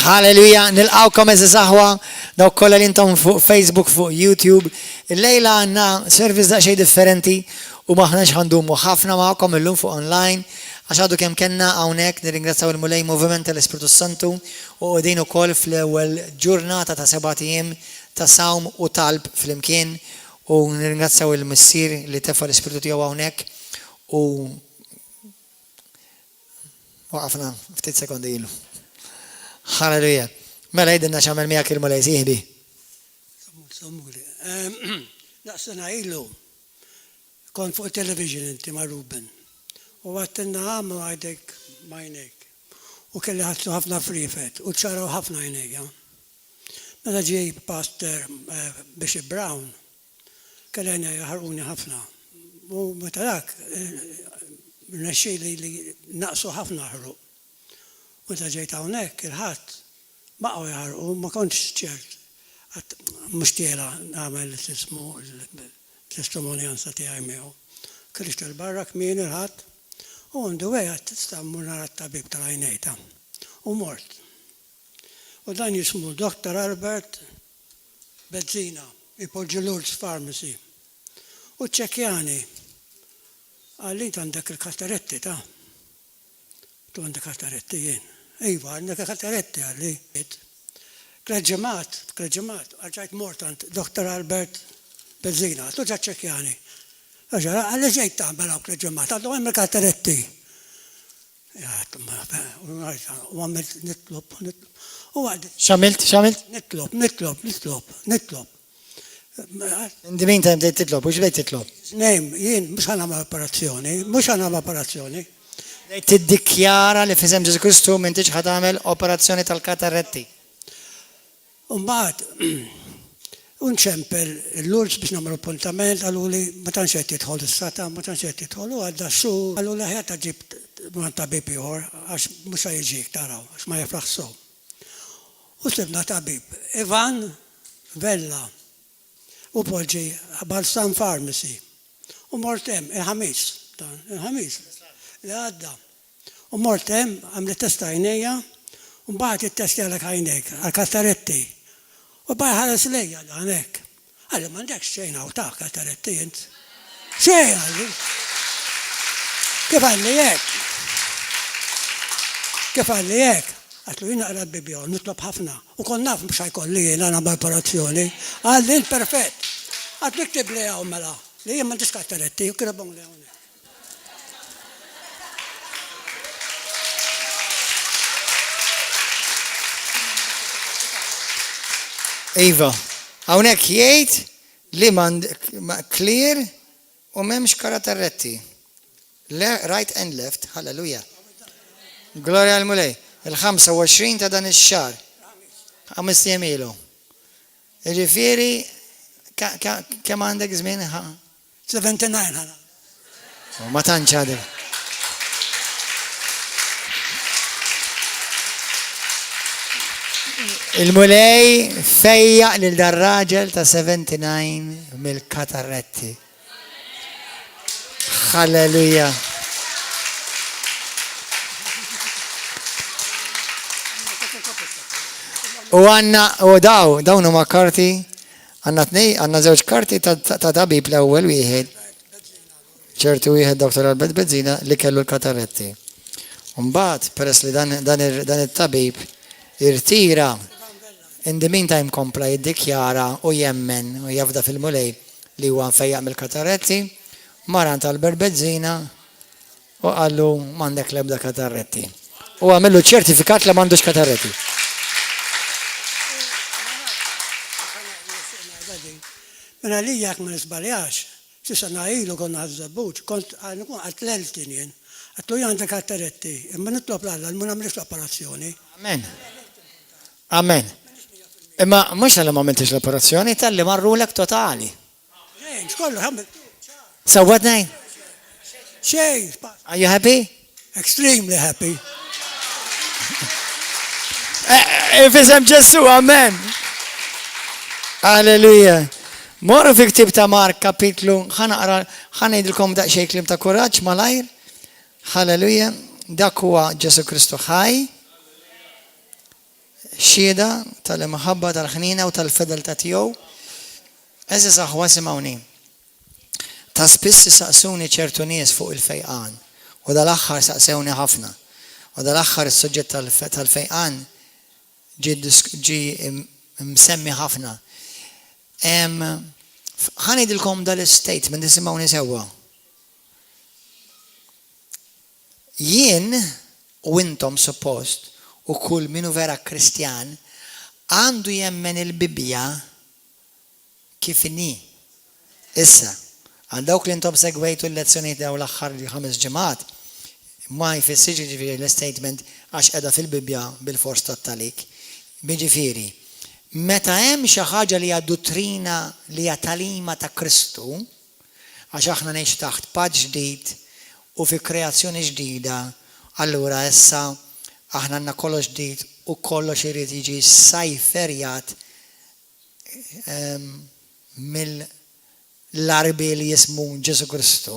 Halleluja, nilqawkom eżi saħwa, daw kolla li intom fuq Facebook, fuq YouTube. Il-lejla għanna service daqxej differenti u maħnax ħandumu ħafna maħkom illum fuq online, għax għadu kem kenna għawnek nirringrazzaw il-Mulej Moviment tal-Ispiritu Santu u għodin ukoll fl-ewwel ġurnata ta' 7 ijiem ta' sawm u talb fl-imkien u nirringrazzaw il-missier li tefa l-Ispiritu tiegħu hawnhekk u waqafna ftit sekondi ilu. Halleluja. Mela jidinna xamel miegħek il-Mulej sieħbi. Sammuli. Naqsana ilu kon fuq television inti ma' Ruben. U għattinna għamma għajdek majnek. U kelli ħattu ħafna frifet. U ċaraw ħafna jnejja. Mela ġej pastor Bishop Brown. Kelli jnejja ħarquni ħafna. U meta dak, nexxej li naqsu ħafna ħruq. U ta' ġejt hawnhekk il-ħadd baqgħu jaħarqu ma kontx ċert. Mhux tiela nagħmel ismu l-testimonjanza tiegħi miegħu. Krixt il-barra kmien il-ħadd u għandu wieħed tista' mmur nara t-tabib tal-għajnejta. U mort. U dan jismu Dr. Albert Bezzina, ipoġġi Lourdes Pharmacy. U ċekjani għalli għandek il-kataretti ta' tu għandek kataretti jien. Iva, għandek kataretti għalli. Kreġemat, għarġajt mortant, Dr. Albert Bezzina, tu ċekjani. Għalli ġejt ta' belaw kreġemat, għallu għamil kataretti. U għamilt nitlob. Xamilt? Nitlob. Indi min ta' bdejt titlob, u xbdejt titlob? Nejm, jien, mux għanam operazzjoni. Tiddikjara li fizem Ġesu Kristu minn tiġ ħatamel operazzjoni tal-kataretti. Umbaħt, unċempel l-Lourdes biex namlu appuntament, għallu li ma tanċet jitħol s-sata, ma tanċet jitħol, u għadda xu, għallu li ħjata ġib man tabib jħor, għax musa jġik taraw, għax ma jafraħ so. U sibna tabib, Ivan Vella, u poġġi Balsam Pharmacy, u mortem, il-ħamis, li għadda. U mortem, għamli testa għajnija, u mbaħt il-testi għalek għajnek, għal-kataretti. U bħaj ħares lejja għanek. Għalli mandek xejn għaw ta' kataretti jint. Xejn għalli. Kif għalli jek? Għatlu jina għarad bibjon, nitlob ħafna. U kon naf mux ħajkolli jina għana operazzjoni. Għalli perfett. Għatlu ktib li għaw mela. Li jien mandis kataretti, u kirabon li għaw. Iva, għawnek jgħid li clear u memx karatarretti. Right and left, halleluja. Gloria għal-Mulej. Il-25 ta' dan il-xar. 5 jemilu. Ġifiri, kem għandek zmin? 79 ħana. Ma tanċadil. Il-Mulej fejja lil-darraġel ta' 79 mil-katarretti. Halleluja. U għanna, u dawnu ma' karti, għanna zewġ karti ta' tabib l-ewwel wieħed. ċertu wieħed Dr. Albert Bezzina li kellu l-katarretti. Mbagħad peress li dan it-tabib irtira in the meantime kompla jiddikjara u jemmen u jafda fil-Mulej li huwa nfejjaq mill-kataretti, marant Albert Bezzina u għallu m'għandek l-ebda katarretti. U għamillu ċertifikat li m'għandux katarretti. Mela li jak ma nisbaljax, sisa naħilu konna għazzabuċ, kont għatleltin jen, għatlu jgħanda kataretti, imma nitlob l-għalla, l-mun għamlix l-operazzjoni. Amen. Imma mux tal-li ma għamiltix l-operazzjoni, tal-li marru l-ek totali. Xejn, xkollu għamil. So what name? Xejn. Are you happy? Extremely happy. Ifisem Ġesu, amen. Alleluja. Morru fi ktib ta' Mark kapitlu, ħana jidilkom daqxej klim ta' kuraġġ malajr. Halleluja. Dak huwa Ġesu Kristu ħaj. xieda tal-imħabba tal-ħnina u tal-fedeltà tiegħu. Eżis aħwa simgħuni. Ta' spiss saqsuni ċertu nies fuq il-fejqan u dal-aħħar saqsewni ħafna. U dal-aħħar is-suġġett tal-fejqan ġi msemmi ħafna. Ħanidilkom dal-statement nisimgħuni sewwa. Jien u intom suppost u kull minu vera Kristjan għandu jemmen il-Bibja kif inhi. Issa, għal dawk li intom segwejtu l-lezzjonijiet daw l-aħħar 5 ġimgħat, ma jfissirx ġifieri l-statement għax qiegħda fil-Bibja bil-fors tat-talik. Biġifieri, meta hemm xi ħaġa li hija dottrina li hija talima ta' Kristu, għax aħna ngħixu taħt patt ġdid u fi kreazzjoni ġdida, allura issa aħna għandna kollox ġdid u kollox irid jiġi sajferjat mill-arbi li jismu Ġesu Kristu,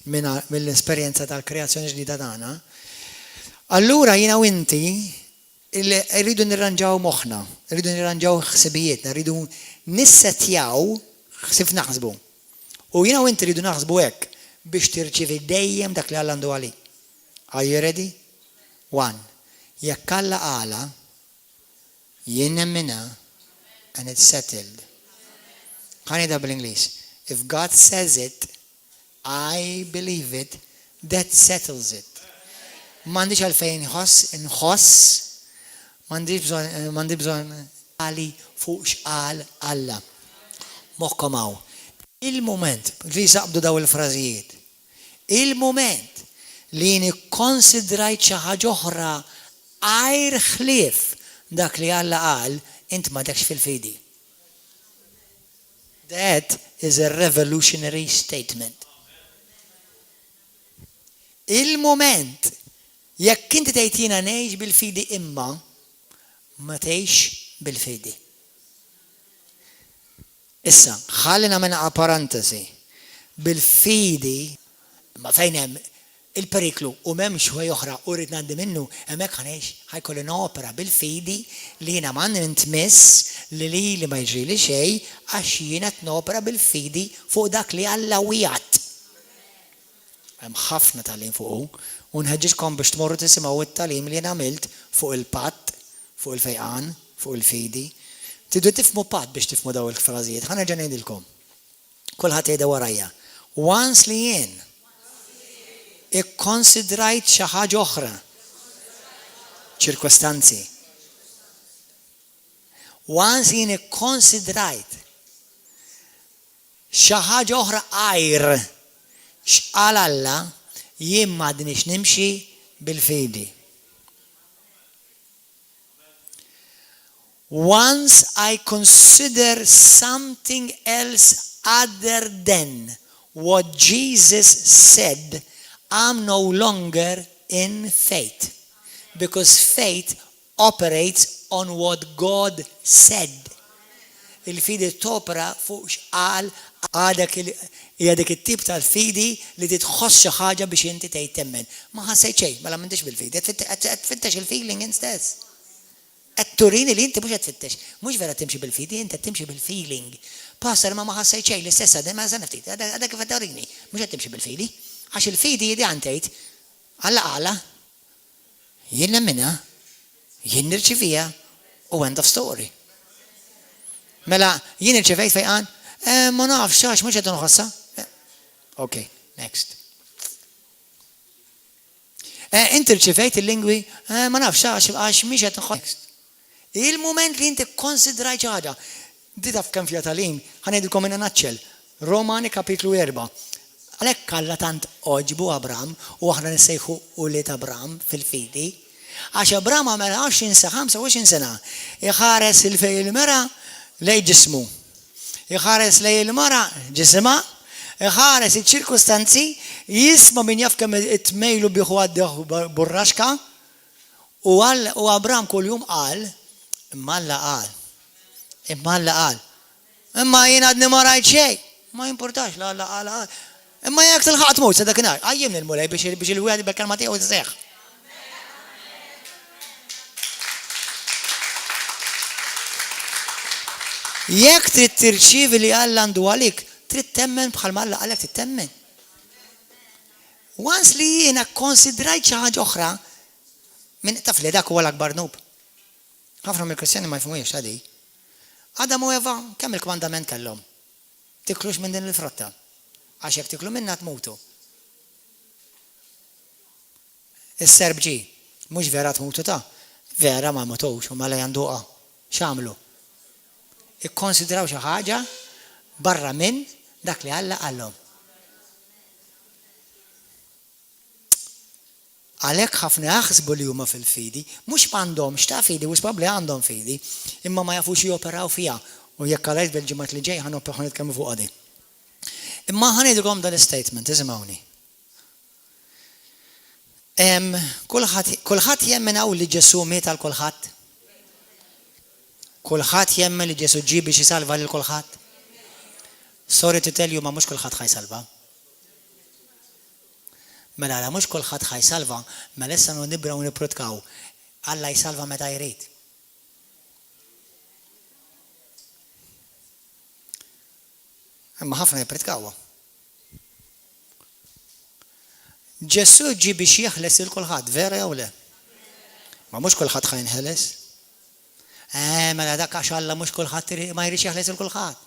mill-esperjenza tal-kreazzjoni ġdida tagħna. Allura jiena u inti rridu nirranġaw moħħna, rridu nirranġaw ħsibijietna, rridu nissetjaw ħsib naħsbu. U jiena u inti rridu naħsbu hekk biex tirċievi dejjem dak li Alla għandu għalik. Are you ready? 1. Jekk Alla qala, jien nemminha and it's settled. Ħanida bl-Ingliż. If God says it, I believe it, that settles it. M'għandix għalfejn inħoss, m'għandi bżonn għali fuq x'qal Alla. Moħħkom hawn. Il-moment li saqbdu daw il-frażijiet. Il-moment li nikkonsidrajt xi ħaġa oħra għajr ħlief dak li Alla qal, int m'għadekx fil-fidi. That is a revolutionary statement. Il-moment jekk inti tgħid jiena ngħix bil-fidi imma ma tgħix bil-fidi. Issa, ħallina minqa parentesi. Bil-fidi ma fejn hemm il-periklu u m'hemmx xi oħra u rrid ngħaddi minnu, hemmhekk ħanejx ħajkolli nopera bil-fidi li jiena m'għandi ntmiss li ma jiġrili xejn għax jiena tnopera bil-fidi fuq dak li Alla wieħed. Hemm ħafna tagħlim fuq u nħeġġitkom biex tmorru tisimgħu it-tagħlim li jien għamilt fuq il-patt, fuq il-fejqan, fuq il-fidi. Tidu tifhmu patt biex tifhmu daw il-frażijiet. Ħanerġa' ngħidilkom. Kulħadd jgħidha warajja. Once li jien ikkonsidrajt xi ħaġa oħra, ċirkostanzi. Once jien ikkonsidrajt xi ħaġa oħra għajr x'qal Alla, jien m'għadniex nimxi bil-fidi. Once I consider something else other than what Jesus said, I'm no longer in faith. Because faith operates on what God said. Il-fidi topra fuq x'qal hija dik it-tip tal-fidi li titħoss xi ħaġa biex inti tgħid temmen. Ma ħassejt xejn, ma m'intix bil-fidi, qed tfittex il-feeling instess. Qed turini li inti mhux qed tfittex. Mhux vera timxi bil-fidi, inti qed timxi bil-feeling. Passer ma ħassejt xejn l-istess għadha ma żan ftit, għadha kif qed turini, mhux qed timxi bil-fidi. Għax il-fidi jidi għantejt, Alla qala, jien nemminha, jien nirċivija u end of story. Mela, jien irċevejt fejqan, ma nafx għax mhux qed nħossha. Okay, next. Inti rċevejt il-lingwi, ma nafx għax mhix qed nħoss. Il-moment li inti konsidrajt xi ħaġa, di taf kemm fiha tagħlim, ħanejdilkom in a nutshell. Romani kapitlu 4. Għalhekk Alla tant oġbu Abram u aħna nsejħu uliet Abram fil-fidi, għax Abram għamel 25 sena iħares il-mera lej ġismu, iħares lej il-mara ġisma, iħares iċ-ċirkustanzi, jisma' min jaf kemm itmejlu bieħu għaddeħ burraxka u Abram kuljum qal, imma Alla qal, imma jien għadni ma rajt xejn, ma jimpurtax la Alla qal. Imma jekk tilħaq tmut sa dakinhar, għajjimni l-mulej biex il-wieħed bil-kelma tiegħu jseħħ. Jekk trid tirċievi li Alla għandu għalik, trid temmen bħalma Alla għalek trid temmen. Once li jiena konsidrajt xi ħaġa oħra, minn taf li dak huwa l-akbar nub. Ħafna mill-Kristjani ma jfhmux għadi. Adam u Eva kemm il-kmandament kellhom. Tiklux minn din il-frotta. Għax jekk tiklu minnha tmutu. Is-serb ġie, mhux vera tmutu ta' vera ma mutux u ma la janduqa. X'għamlu? Ikkonsidraw xi ħaġa barra minn dak li Alla għallhom. Għalhekk ħafna jaħsbu li huma fil-fidi, mhux m'għandhomx ta' fidi, u probabbli għandhom fidi, imma ma jafux joperaw fiha u jekk għalajt bil-ġimgħat li ġej ħanoppru nitkellmu fuq għadi. Imma ħanidilkom dan is-statement, isimgħuni. Kulħadd jemmen hawn li Ġesu miet għal kulħadd? Kulħadd jemmen li Ġesu ġie biex isalva lil kulħadd? Sorry to tell you ma mhux kulħadd ħajsalva. Mela mhux kulħadd ħajsalva, mela issa nibraw nipprutkaw. Alla jsalva meta jrid. Imma ħafna jippritkawha. Ġesu ġie biex jeħles il kulħadd, vera jew le? Ma mhux kulħadd ħajnħeles. Mela dak għax Alla mhux kulħadd ma jridx jeħles il kulħadd.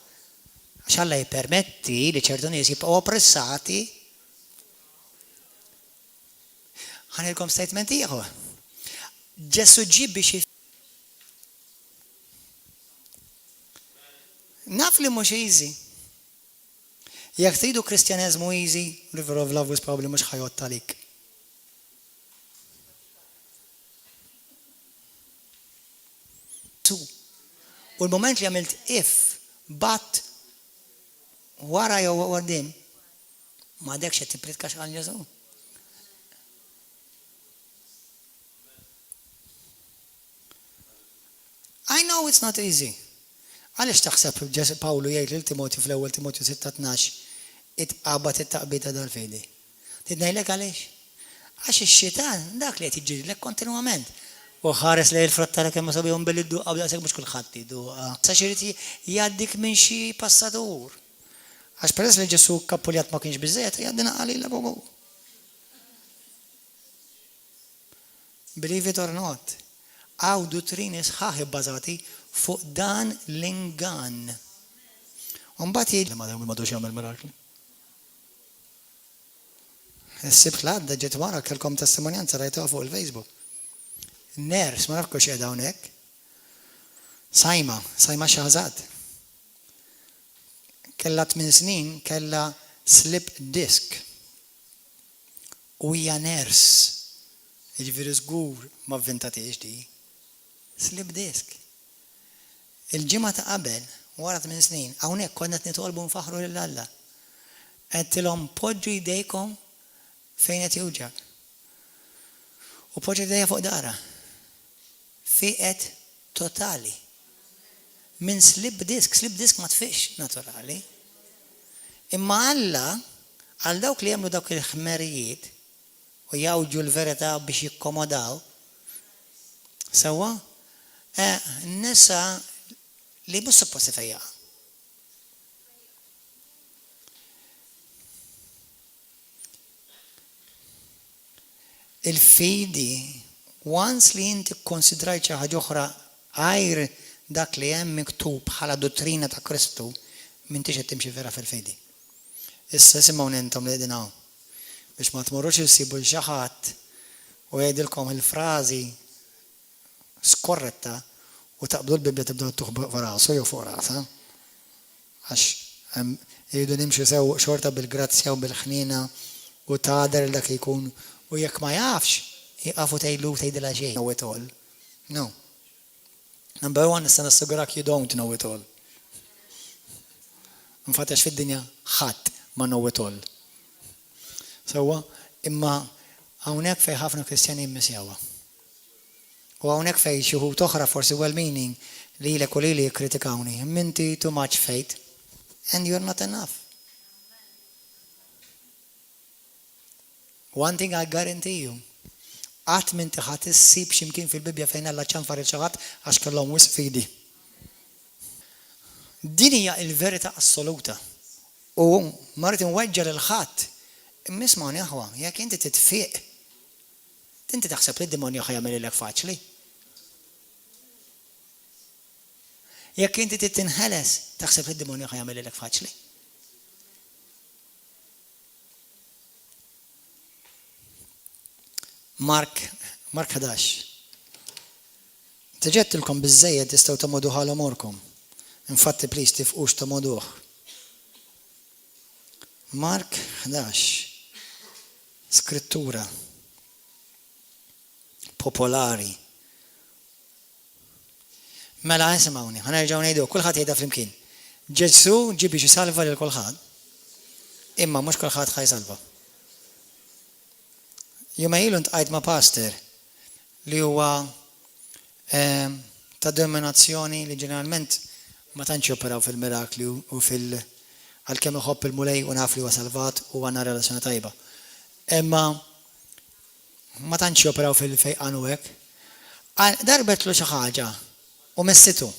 Għax Alla jippermetti li ċertu nies jibqgħu oppressati. Ħanilkom statement ieħor. Ġesu ġie biex naf li mhux easy. Jekk tridu Kristjaneżmu easy, River of Love was probably mhux ħajott għalik. U l-moment li għamilt if, but, wara jew għaddim, ma dekx qed tippritkax għal Ġesu. I know it's not easy. Għaliex taħseb Pawlu jgħid lil Timotju fl-ewwel Timotju 6:12 itqabad it-taqbita tal-fidi. Tidnejlek għaliex? Għax ix-xitan dak li qed jiġġielek kontinwament. U ħares lejn il-frotta kemm ma sabihom billi dduq qabel għasek mhux kulħadd jidduqa. Sa xi jgħaddik minn xi passatur. Għax peress li Ġesu kappuljat ma kienx biżżejjed jgħaddina qalilek ukoll. Believe it or not. Għaw dottrini sħaħi bbażati fuq dan l-ingann. Mbagħad jgħid li ma m'għadux jagħmel mirakli. Is-sibt l-għadda ġiet wara kellkom testimonjanza rajtuha fuq il-Facebook. Ners ma nafx qiegħda hawnhekk. Sajma Xahżad. Kellha 8 snin kellha slip disc. U hija ners. Jiġifieri żgur ma vvintatix di. Slip disc. Il-ġimgħa ta' qabel, wara 8 snin, hawnhekk konna qed nitolbu nfaħru lil Alla. Qedtilhom poġġu jdejkom fejn qed jewġak. U poġġu jdejha fuq dara. Fiqet totali. Min slip disc ma tfix naturali. Imma Alla għal dawk li jagħmlu dawk il-ħmerijiet u jawġu l-verità biex jikkomodaw. Sewwa? Nisa li mhux suppost ifejjaqa. Il-fidi, once li inti konsidrajt xi ħaġa oħra għajr dak li hemm miktub bħala dottrina ta' Kristu, m'intix qed timxi vera fil-fidi. Issa simgħu intom li qegħdin hawn biex ma tmorrux issibu l xi ħadd u jgħidilkom il-frażi skorretta u taqbdu l-Bibja tibdew tuħ rasu jew fuq rasa. Għax jridu nimxu sew xorta bil-grazzja u bil-ħnina u tader dak jkun u jekk ma jafx jaqafu tgħidlu tgħidilha xejn. Know it all. No. Number one, nista' nassigurak you don't know it all. Nfatex fid-dinja ħadd ma know it all. Sewwa, imma hawnhekk fejn ħafna Kristjani jmissjawha. U hawnhekk fejn xi wħud oħra forsi well-meaning lilek u lili jikkritikawni. Minti too much faith and you're not enough. One thing I guarantee you, qatt minti ħadd issib x'imkien fil-Bibja fejn Alla ċanfar il-xi ħadd għax kellhom wisq fidi. Din hija l-verità assoluta. U marrit inweġġa lil ħadd. Immismani aħwa, jekk inti titfiq, inti taħseb li d-demonju ħajamililek faċli. Jekk inti titinħeles, taħseb li d-demonju ħajamililek faċli. Mark 11. Tiġettilkom biżżejjed tistgħu tamodu ħal amorkom. Infatti please tifqux tamoduh. Mark 11. Skrittura popolari. Mela isimgħuni, ħanerġgħu ngħidu kulħadd jgħidha flimkien. Ġesu ġie biex isalva lil kulħadd. Imma mhux kulħadd ħajsalva. Juma ilu ntqajt ma' pastor li huwa ta' dominazzjoni li ġeneralment ma tantx operaw fil-mirakli u għalkemm iħobb il-mulej u naf li huwa salvat u għandna relazzjoni tajba. Imma ma tantx operaw fil-fejqan u hekk. Darbetlu xi ħaġa u messitu.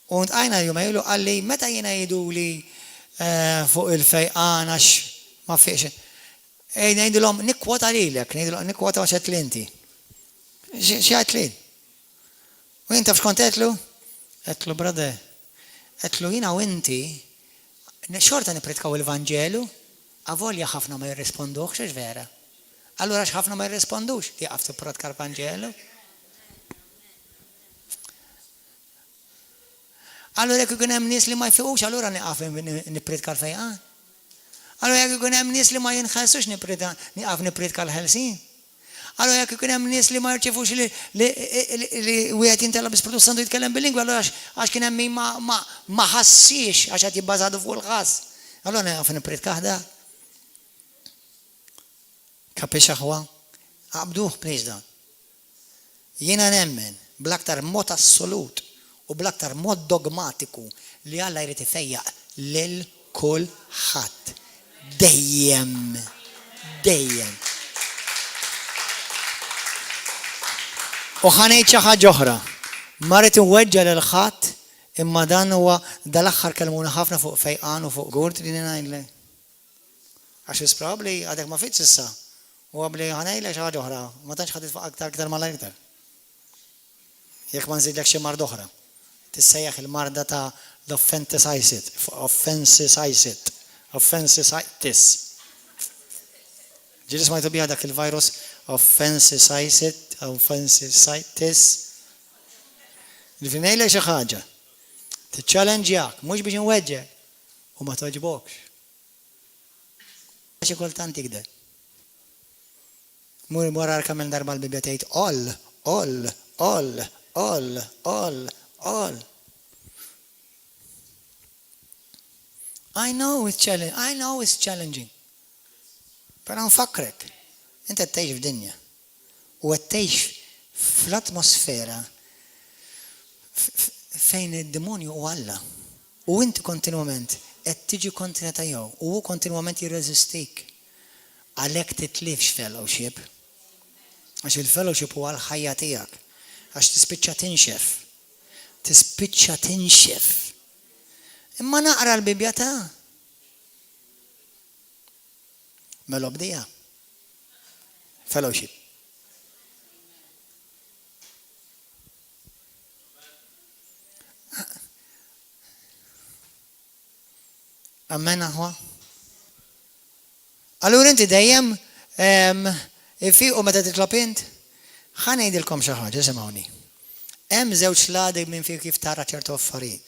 U ntqajna juma ilu qalli meta jiena jgħiduli fuq il-fejqan għax ma fiex. Ngħidulhom nikkwota lilek, nikkwota għax qed inti. Xi għedt li? U jien taf x'kont qedlu? Qedlu brother, qedlu jiena u inti xorta nipretkaw il-Vanġelu, avolja ħafna ma jirrispondux, x'ex vera. Allura x'ħafna ma jirrispondux, tieqaf tipprotka l-Vanġelu. Allura jekk ikun hemm nies li ma jfiqux, allura nieqaf nippretka l-fejqan. Allora jekk ikun hemm nies li ma jinħelsux nieqaf nippretka l-ħelsin. Allora jekk ikun hemm nies li ma jirċevux li wieħed jintella bis-Spiritu Santu jitkellem bil-lingwa, allura għax kien hemm min ma ħassix għax qed jibbażadu fuq il-ħass. Allora nieqaf nippretka ħda. Kapix aħwa? Qabduh please dan. Jiena nemmen bl-aktar mod assolut u bl-aktar mod dogmatiku li Alla jrid ifejjaq lil kulħadd. Dejjem. U ħanejt xi ħaġa oħra. Marret inweġġa lil ħadd imma dan huwa dal-aħħar kellmuna ħafna fuq fejqan u fuq gurt li ngħidlek. Għax is probabbli għadek ma fitx issa. U għabli ħanejlek xi ħaġa oħra, ma tantx ħadd titfaq aktar mal-aktar. Jekk ma nżidlek xi marda oħra. Tissejjaħ il-marda ta' offensicitis. Ġieli smajtu biha dak il-virus offensicitis. Ngħidlek xi ħaġa. Tiċċallenġjak, mhux biex inweġġek u ma toġbokx. Xi kultant tikder. Mur wara kamel darba l-Bibja tgħid all. I know it's challenging. Però nfakkrek, inti qed tgħix f'dinja u qed tgħix fl-atmosfera fejn id-demonju u Alla. U inti kontinwament qed tiġi kontra tiegħu u hu kontinwament jirreżistik. Għalhekk titlifx fellowship. Għax il-fellowship huwa l-ħajja tiegħek. Għax tispiċċa tinxef. Imma naqra l-Bibja ta' mela bdija. Fellowship. Amen aħwa. Allura inti dejjem ifiqu meta titlob int, ħa ngħidilkom xi ħaġa isimgħuni. Hemm żewġ ladi minn fi kif tara ċertu affarijiet.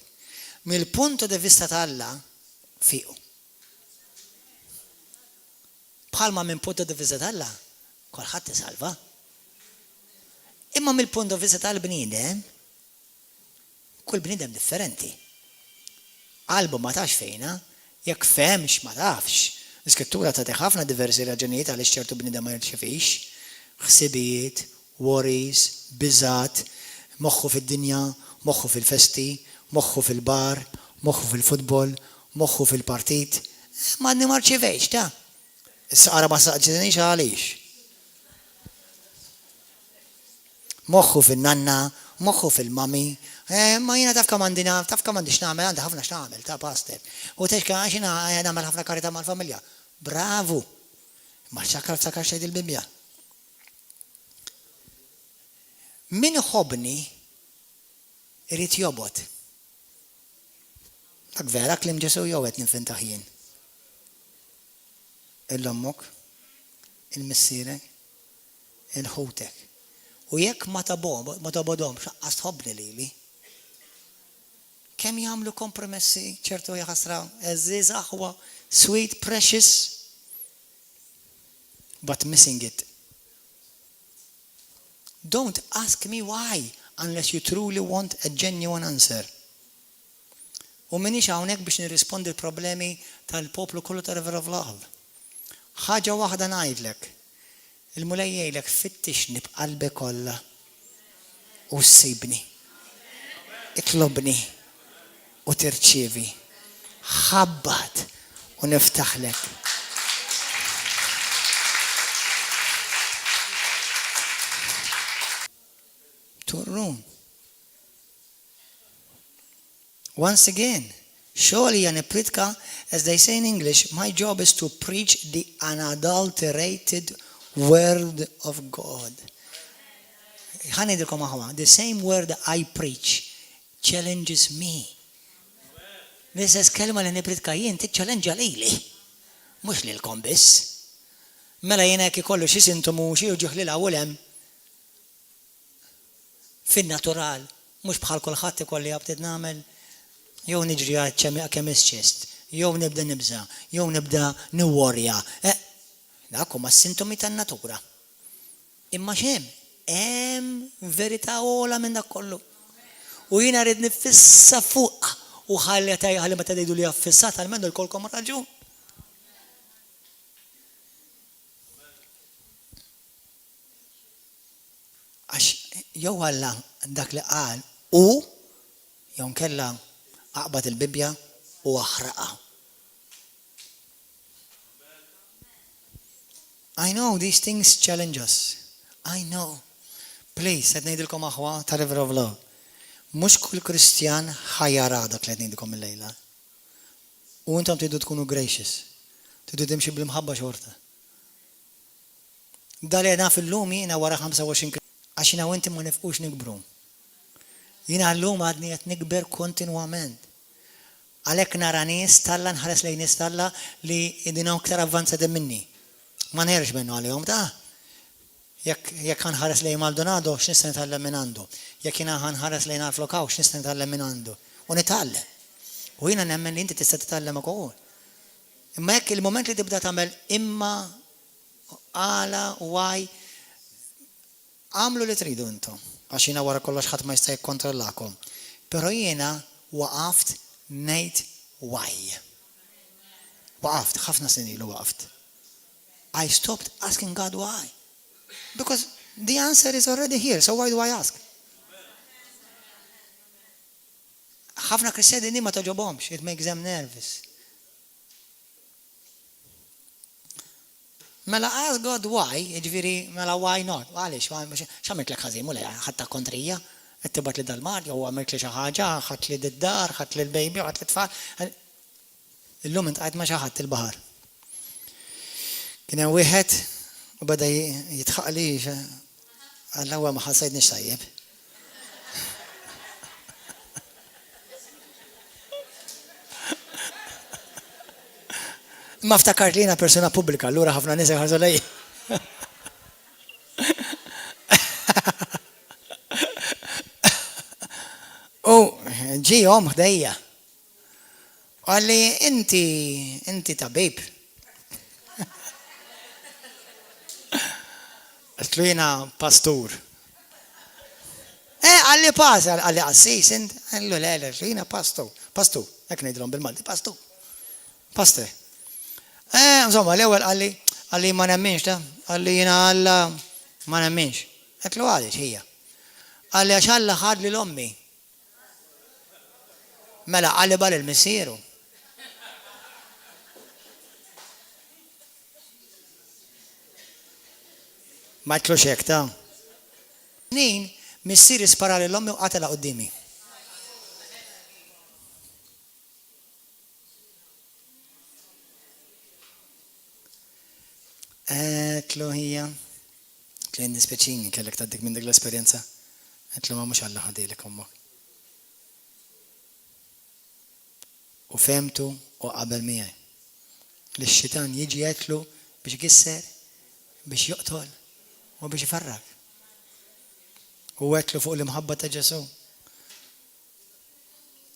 Mill-punto di vista ta' Alla fiqu. Bħalma minn punto di vista ta' Alla kulħadd isalva. Imma mill-punto di vista tal-bniedem kull bniedem differenti. Qalbu ma tax fejna, jekk femx ma tafx. L-Iskrittura tagħti ħafna diversi raġunijiet għaliex ċertu bniedem ma jirċevix. Ħsibijiet, worries, biżat, moħħu fid-dinja, moħħu fil-festi, moħħu fil-bar, moħħu fil-futbol, moħħu fil-partit. Ma għadni marċevejx, ta' s-saqra ma saqġenix għalix. Moħħu fil-nanna, moħħu fil-mami, ma jina taf kamandina, taf kamandix namel, għanda ħafna x'namel, ta' pastor. U teċka għaxina namel ħafna karita mal-familja. Bravu! Ma xakar ftakar xejn il-Bibja. Min iħobbni irid jobot. Dak vera klim Ġesu jew qed ninfintaħ jien. Il-ommok, il-missierek, il-ħutek. U jekk ma tobodhomx qatt tħobbni lili. Kemm jagħmlu kompromessi ċertu jaħasra eżiż aħwa, sweet, precious, but missing it. Don't ask me why unless you truly want a genuine answer. U minix hawnhekk biex nirrispondi l-problemi tal-poplu kollu ta' River of Love. Ħaġa waħda ngħidlek. Il-mulej jgħidlek fittixni b'qalbi kollha u ssibni. Itlobni u tirċievi. Ħabbat u niftaħlek. To a room. Once again, surely anipritka, as they say in English, my job is to preach the unadulterated word of God. The same word I preach challenges me. L-istess kelma li nipritka jien tiċċallenġa lili, mhux lilkom biss. Mela jien hekk ikollu xi sintomu xi uġuħ lil awlem fin-natural, mhux bħal kulħadd ikolli jabted nagħmel jew niġri għal chemist chest, jew nibda nibża, jew nibda niworja. Dak huma s-sintomi tan-natura. Imma hemm verità ogħla minn dak kollu. U jiena rrid nifissa fuqha u ħalli ma tgħidu li affissat għalmenu lkolkom raġun. Għax jew Alla dak li qal u jew nkella aqbad il-Bibja u aħraqa. I know these things challenge us. I know. Please, qed ngħidilkom aħwa ta' River of Love. Mhux kull Kristjan ħajjara dak li qed ngħidilkom illejla. U intom tridu tkunu gracious. Tridu timxi bl-imħabba xorta. Dali naf illum jiena wara 25 għax jiena u inti ma nifqux nikbru. Jiena llum għadni qed nikber kontinwament. Għalhekk nara nies talla nħares lejn nies talla li idinhom aktar avvanzati minni. Ma nħerx minnu għalihom ta' jekk ħanħares lejn Maldonado x'nista' nitgħallem minn għandu. Jekk jiena ħanħares lejn Alflokaw x'nista' nitgħallem minn għandu. U nitgħallem. U jiena nemmen li inti tista' titgħallem ukoll. Imma jekk il-moment li tibda tagħmel imma għala why għamlu li tridu intom. Għax jiena wara kollox ħadd ma jista' jikkontrollakom. Però jiena waqaft ngħid why. Waqaft, ħafna snin ilu waqaft. I stopped asking God why. Because the answer is already here, so why do I ask? ħafna Kristjani ma toġobhomx, it makes them nervous. Mela ask God why, jiġifieri mela why not? Għaliex, x'għamilt lek ħażin mulej ħadd kontrija, qed tibgħat li dal-mar, jew għamilt li xi ħaġa, ħadd li d-dar, ħadd li l-baby, ħadd li tfal. Illum intqajt ma' xi ħadd il-baħar. Kien hemm wieħed u beda jitħaq li għall-ewwel ma ħassajdniex tajjeb. Ma ftakart li jiena persuna pubblika, allura ħafna nies ħarsu lejn. U ġihom ħdejja. Għalli inti tabib. Għatlu jina pastur. Għalli pas, għalli għassis, għallu l-għalli, jina pastur. Pastur, ek nejdilom bil-Malti, pastur. Pastor. Insomma, l-ewel għalli ma nemminx ta, għalli jina għalla ma nemminx. Għatlu għalli ċija. Għalli għaxalla ħad li l-ommi. Mela għalli bal il-missieru. Ma tlux hekk ta. Nin missier ispara lil ommi u qatela qudiemi. Tlu hija, tlu nispeċini kellek taddik minn dik l-esperjenza. Tlu ma mhux Alla ħadilek ommok. U femtu u qabel miegħi. Li x-xitan jiġi jgħidlu biex ikisser, biex joqtol u biex ifarrak. U għetlu fuq l-imħabba ta' Ġesu.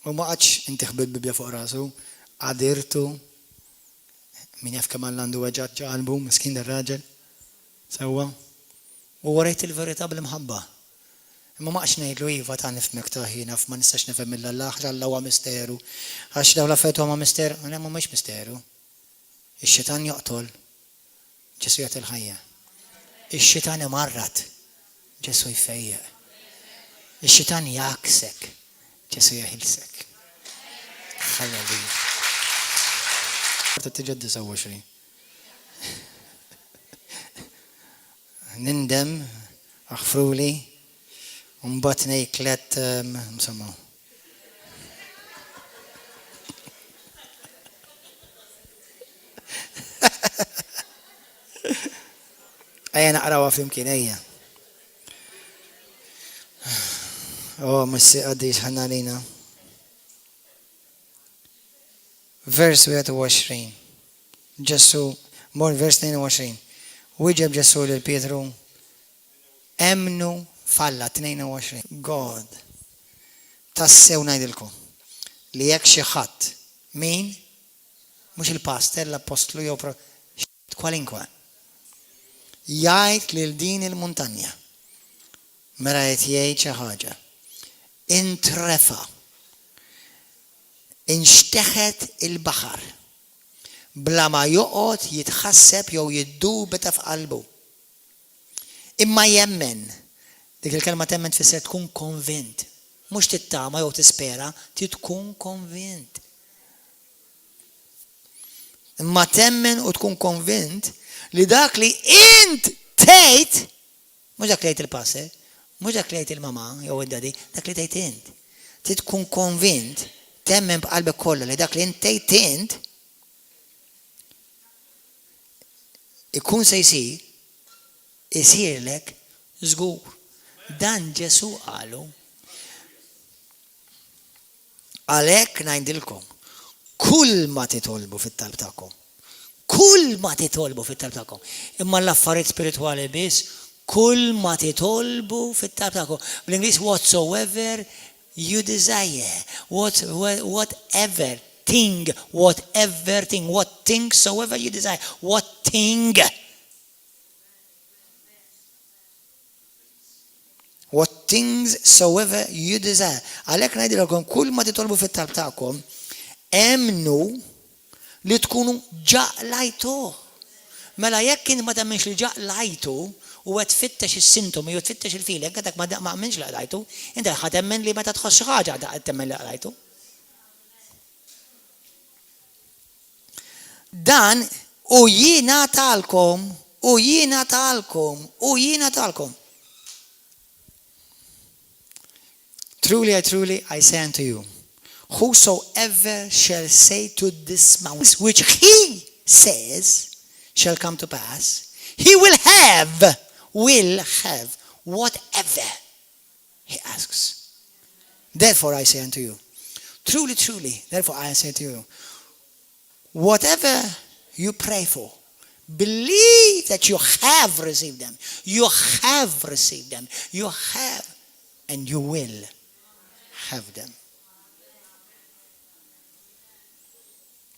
U ma qatx inti ħbib bibja fuq rasu, għadirtu, min jaf kemm Alla għandu weġġat ġalbu, miskin dar-raġel, sewwa. U warajt il-verità bil-imħabba. Imma ma qatx ngħidlu iva ta' nifmek taħina ma nistax nifhem mill-Alla, għax Alla huwa misteru. Għax dawn l-affarijiet huma misteru, ma mhumiex misteru. Ix-xitan joqtol, Ġesu jagħti l-ħajja. Ix-xitan imarrat, Ġesu jfejjeq. Ix-xitan jaksek, Ġesu jaħilsek. Halleluja. Tiġi 29. Nindem, aħfruli, mbagħad ngħid msemmaw. Ejja naqrawha flimkien ejja. Missi għaddix ħanna lina. Vers 21. Ġesu, mor vers 22. Wieġeb Ġesu lil Pietru, emnu falla 22. God, tassew ngħidilkom li jekk xi ħadd min mhux il-pastor, l-apostlu jew kwalinkwa jgħid lil din il-muntanja mera qed jgħid xi ħaġa intrefa inxteħet il-baħar bla ma joqgħod jitħasseb jew jiddubita f'qalbu. Imma jemmen, dik il-kelma temmen tfisser tkun konvint. Mhux tittama jew tispera, tkun konvint. Imma temmen u tkun konvint li dak li int tgħid, mhux dak li jgħid il-passer, mhux dak li jgħid il-mama jew id-dadi, dak li tgħid int. Tkun konvint, temmen b'qalbek kollha li dak li int tgħid int ikun se jsirlek żgur. Dan Ġesu qalu. Għalhekk ngħidilkom, kull ma titolbu fit-talb tagħkom. Kull ma titolbu fit-talb tagħkom. Imma l-affarijiet spiritwali biss, kull ma titolbu fit-talb tagħkom. Bl-Ingliż whatsoever you desire. Whatever thing, what thing soever you desire. What thing? What things soever you desire. Għalhekk ngħidilkom kull ma titolbu fit-talb tagħkom, emnu li tkunu ġaqlajtuh. Mela jekk inti ma temminx li ġaqlajtu u qed tfittex is-sintomi u tfittex il-feeling għadak ma temminx li ġaqlajtu, inti ħad temmen li meta tħoss xi ħaġa qed temmen li ġaqlajtu. Dan u jiena talkom. Truly, I say unto you, whosoever shall say to this mountain, which he says shall come to pass, he will have whatever he asks. Therefore I say unto you, truly, therefore I say to you, whatever you pray for, believe that you have received them. You have, and you will have them.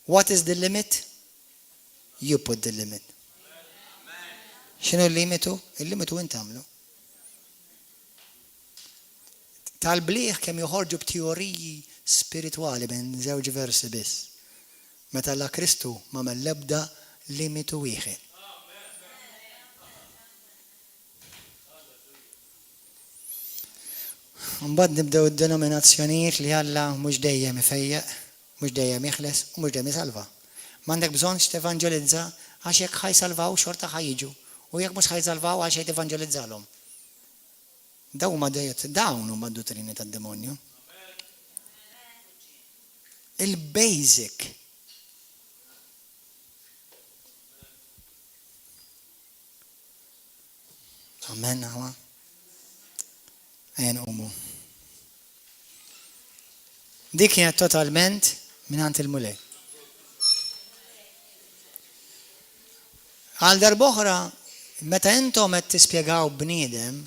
What is the limit? You put the limit. X'inhu l-limitu? Il-limitu inti għamlu. Tal-bliħ kemm joħorġu b'teoriji spiritwali minn żewġ versi biss. Meta la Kristu ma l-ebda limitu wieħed. Mbagħad nibdew id-denominazzjonijiet li Alla mhux dejjem ifejjeq, mhux dejjem jeħles u mhux dejjem isalva. M'għandek bżonn tevanġelizza għax jekk ħajsalvaw xorta ħajġu u jekk mhux ħajsalvaw għax ħajt evanġelizzalhom. Dawn huma d-dottrini tad-demonju. Il-basic. Amen, għawa. Ejn umu. Dik kienet totalment minant il-mulej. Għal darboħra, meta intom qed tispjegaw bniedem,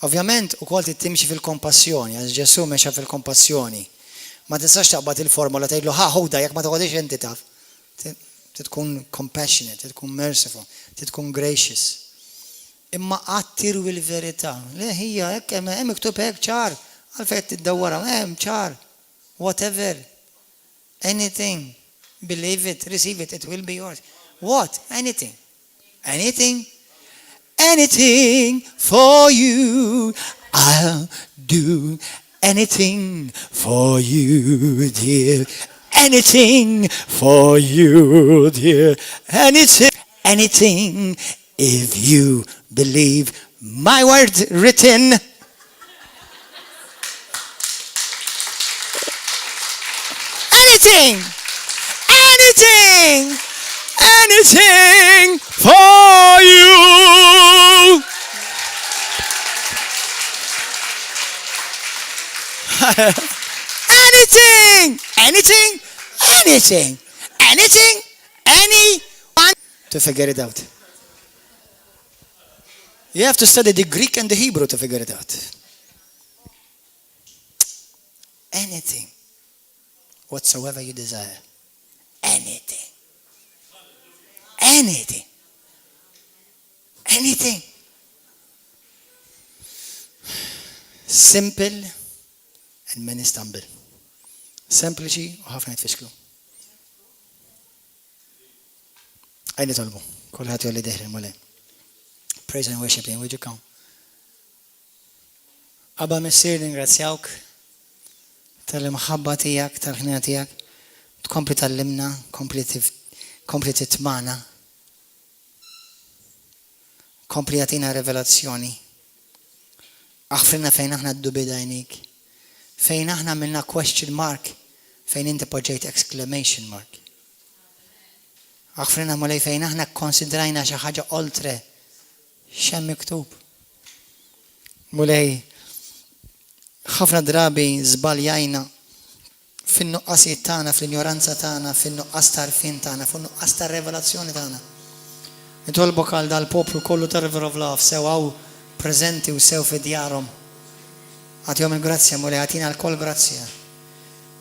ovvjament ukoll timxi fil-kompassjoni, għax Ġesu mexa fil-kompassjoni. Ma tistax taqbad il-formula tgħidlu ħoda jekk ma toħodix inti taf. Tkun compassionate, tkun merciful, tkun gracious. Imma qatt tirwi l-verità. Le hija hekk hemm miktub hekk ċar, għalfejn tiddawwara, hemm ċar. Whatever. Anything. Believe it, receive it, it will be yours. What? Anything. Anything. Anything for you. I'll do anything for you, dear. Anything for you, dear. Anything. Anything if you believe my word written. Anything. Anything. Anything for you. Anything. Anything. Anything. Anything. Anyone to figure it out. You have to study the Greek and the Hebrew to figure it out. Anything. Whatsoever you desire. Anything. Anything. Anything. Simple and many stumble. Sempliċi u ħafna jitfixklu. Għajni tolbu. Kulħat jolli deħri mule. Praise and worship him. Would you come? Abba Messir, ringrazzjawk tal-imħabba tijak, tal-ħnina tijak. Tkompli tal-limna, kompli titmana. Kompli jatina revelazzjoni. Aħfrinna fejn aħna d-dubidajnik. Fejn aħna minna question mark. Fejn inti poġġejt exclamation mark. Aħfrinna mulej fejn aħna konsidrajna xi ħaġa oltre xem miktub. Mulej ħafna drabi żbaljajna fin-nuqqasijiet tagħna, fl-ignoranza tagħna, fin-nuqqas tarfin tagħna, fin-nuqqas tar-revelazzjoni tagħna. Nitolbok għal dal-poplu kollu ta' River of Love sew hawn preżenti u sew fi djarhom. Għatihom il-grazzja mulej, għatina l-koll grazzja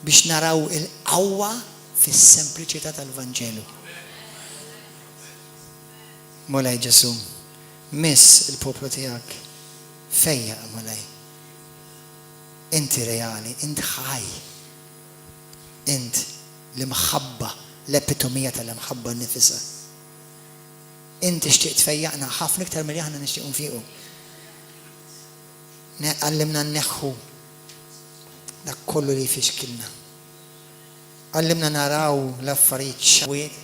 biex naraw il-qawwa fis-sempliċità tal-Vanġelu. Mulej Ġesu, miss il-poplu tiegħek fejja mulej. Inti reali, int ħaj. Int l-imħabba, l-epitomija tal-imħabba nifisa. Inti xtieq tfejjaqna ħafna iktar milli aħna nixtiequ nfiqu. Għallimna nneħħu dak kollu li jfixkilna. Għallimna naraw l-affarijiet xawiet.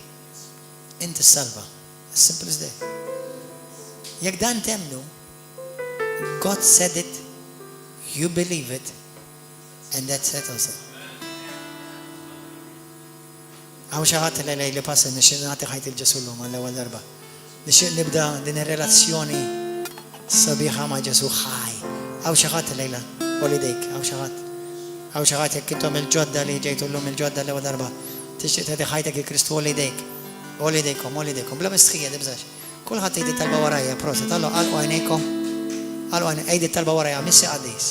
Inti s-salva. As simple as that. Jekk dan temnu, God said it, you believe it, and that settles it. Għaw xaħat li passa nixin nagħti ħajt il-Ġesu l-ewwel darba. Nixin nibda din ir-relazzjoni sabiħa ma' Ġesu ħaj. Għaw xaħat lejla, olidejk, għaw xaħat. Għaw xaħat jekk intom il-ġodda li ġejtu l-lum il-ġodda l-ewwel darba. Tixtieq tagħti ħajtek il-Kristu olidejk. Olidejkom, bla mistħija dibżax. Kulħadd jgħid talba warajja, proset, allo għalqu għajnejkom. Għalqu għajdi talba warajja, missi għaddis.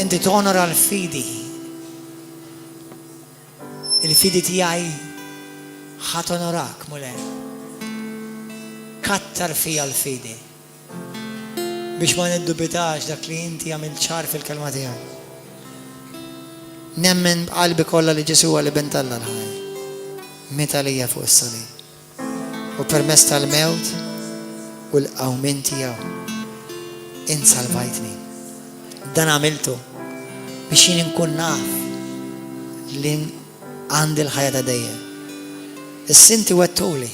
Inti tonora l-fidi. Il-fidi tijaj ħatonorak, mule. Kattar fija l-fidi. Biex ma niddubitax dak li inti għamil ċar fil-kelma tijaj. Nemmen qalbi kollha li Ġesu għalli bentalla l-ħaj. Meta lija fuq is-salib. U permess tal-mewt u l-qawmin tiegħu. Insalvajtni. Dan għamiltu biex jien inkun naf li għandi l-ħajja ta' dejjem. Is-sinti wettuli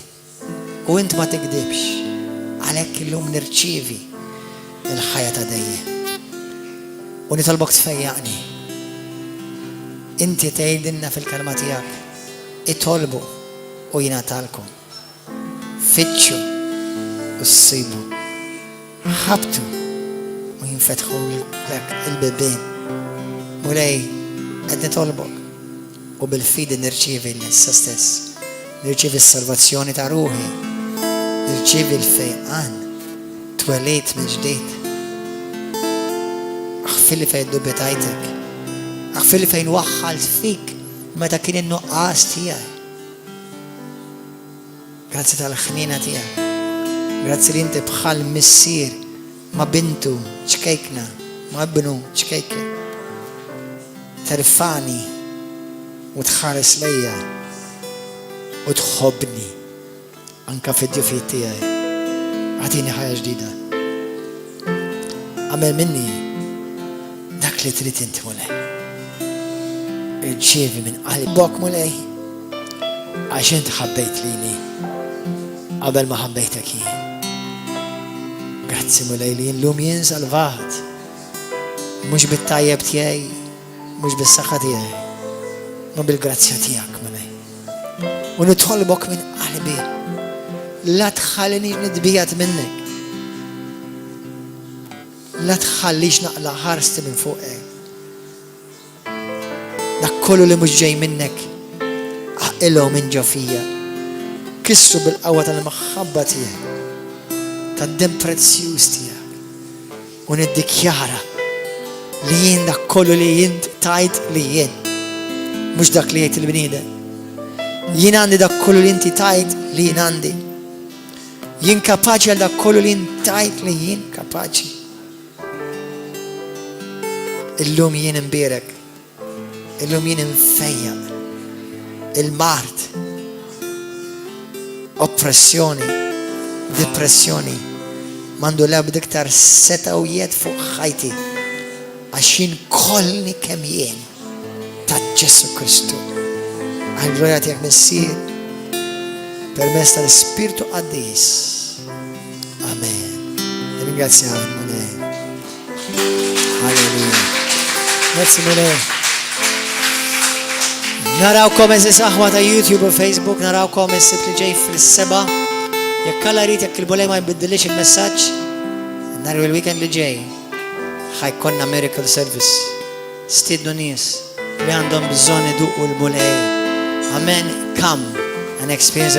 u int ma tikdibx. għalhekk illum nirċievi il-ħajja ta' dejjem. U nitolbok tfejjaqni. Inti tgħidilna fil-kelma tiegħek itolbu u jingħatalkom. Fittxu u ssibu. Ħabtu u jinfetħu lek il-bibien. Mulej qed nitolbok u bil-fidi nirċievi l-issa stess. Nirċievi s-salvazzjoni ta' ruħi. Nirċievi l-fejqan. Twelejt minn ġdid. Aħfilli fejn dubbi tajtek. Aħfilli fejn waħħalt fik meta kien in-nuqqas tiegħi. Grazzi tal-ħnina tiegħek. Grazzi li inti bħal missier ma' bintu ċkejkna, ma' ibnu ċkejkna. Terfani u tħares lejja u tħobbni anka fid-djufiet tiegħi. Għatini ħajja ġdida. Għamel minni dak li trid inti mulej. Irċievi minn qalbok mulej għax inti ħabbejt lili qabel ma ħabbejtek jien. Grazzi mulej li llum jien salvat. Mhux bit-tajjeb tiegħi, mhux bis-saħħa tiegħi, ma bil-grazzja tiegħek mulej. U nitolbok minn qalbi la tħallini nidbijat minnek. La tħallix naqla ħarsti minn fuqek. Dak kollu li mhux ġej minnek aqilhom minn ġo fija. Kissru bil-qawwa tal-maħħabba tiegħek. Tad-dem prezzjuż tiegħek. U niddikjara li jien dak kollu li jien tajt li jien. Mhux dak li jgħid il-bniedem. Jien għandi dak kollu li inti tajt li jien għandi. Jien kapaċi għal dak kollu li jien tajt li jien kapaċi. Illum jien imbierek. Illum jien infejjaq. Il-mart. Oppressjoni. Depressjoni. Mandu l-ebda iktar seta u jiet fuq ħajti. Għax jien kollni kemm jien ta' Ġesu Kristu. Għal-gloria tiegħek missier permezz tal-Ispirtu Qaddis. Amen. Ringrazzjak mulej. Halleluja. Grazzi mulej. Narawkom eżis aħwa ta' YouTube u Facebook, narawkom is-sibt li ġej fil-seba'. Jekk alla rid jekk il-bulej ma jbiddilix il-messaġġ, nhar il-weekend li ġej ħajkonna miracle service. Stiednu nies li għandhom bżonn iduqu l-bulej. Amen. Come and experience